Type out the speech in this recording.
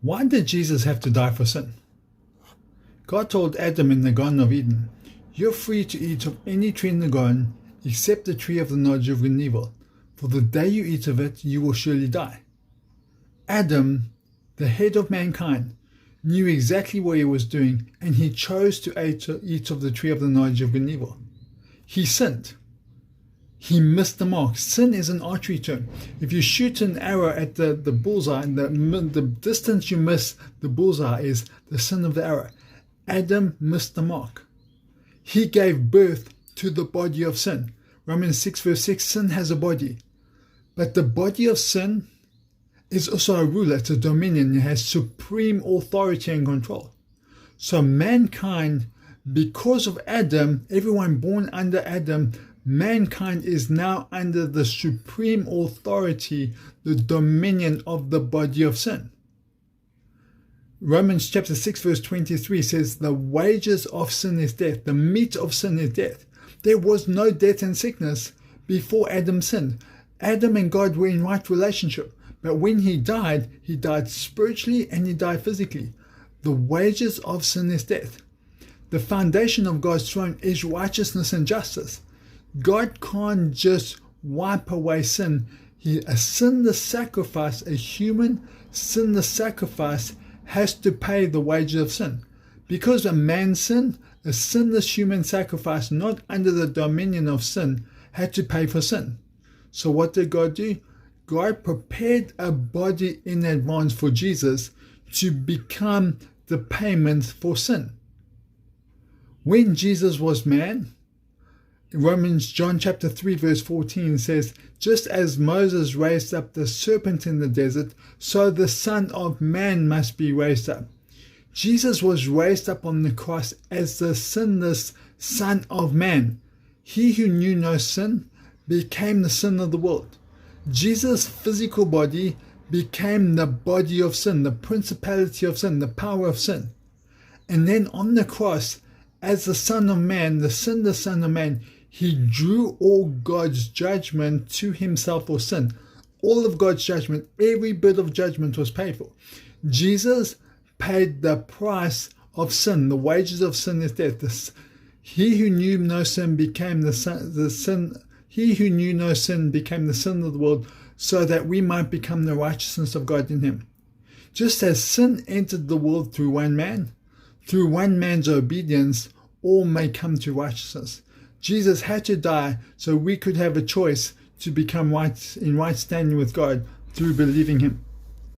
Why did Jesus have to die for sin? God told Adam in the Garden of Eden, "You're free to eat of any tree in the garden except the tree of the knowledge of good and evil. For the day you eat of it, you will surely die." Adam, the head of mankind, knew exactly what he was doing, and he chose to eat of the tree of the knowledge of good and evil. He sinned. He missed the mark. Sin is an archery term. If you shoot an arrow at the bullseye, and the distance you miss the bullseye is the sin of the arrow. Adam missed the mark. He gave birth to the body of sin. Romans 6 verse 6, sin has a body. But the body of sin is also a ruler, it's a dominion, it has supreme authority and control. So mankind, because of Adam, everyone born under Adam, mankind is now under the supreme authority, the dominion of the body of sin. Romans chapter 6 verse 23 says, the wages of sin is death, the meat of sin is death. There was no death and sickness before Adam sinned. Adam and God were in right relationship, but when he died spiritually and he died physically. The wages of sin is death. The foundation of God's throne is righteousness and justice. God can't just wipe away sin. A sinless sacrifice, a human sinless sacrifice, has to pay the wages of sin. Because a man sinned, a sinless human sacrifice, not under the dominion of sin, had to pay for sin. So what did God do? God prepared a body in advance for Jesus to become the payment for sin. When Jesus was man, John chapter 3 verse 14 says, just as Moses raised up the serpent in the desert, so the Son of Man must be raised up. Jesus was raised up on the cross as the sinless Son of Man. He who knew no sin became the sin of the world. Jesus' physical body became the body of sin, the principality of sin, the power of sin. And then on the cross, as the Son of Man, the sinless Son of Man, he drew all God's judgment to himself for sin. All of God's judgment, every bit of judgment was paid for. Jesus paid the price of sin. The wages of sin is death. He who knew no sin became He who knew no sin became the sin of the world, so that we might become the righteousness of God in him. Just as sin entered the world through one man, through one man's obedience, all may come to righteousness. Jesus had to die so we could have a choice to become in right standing with God through believing him.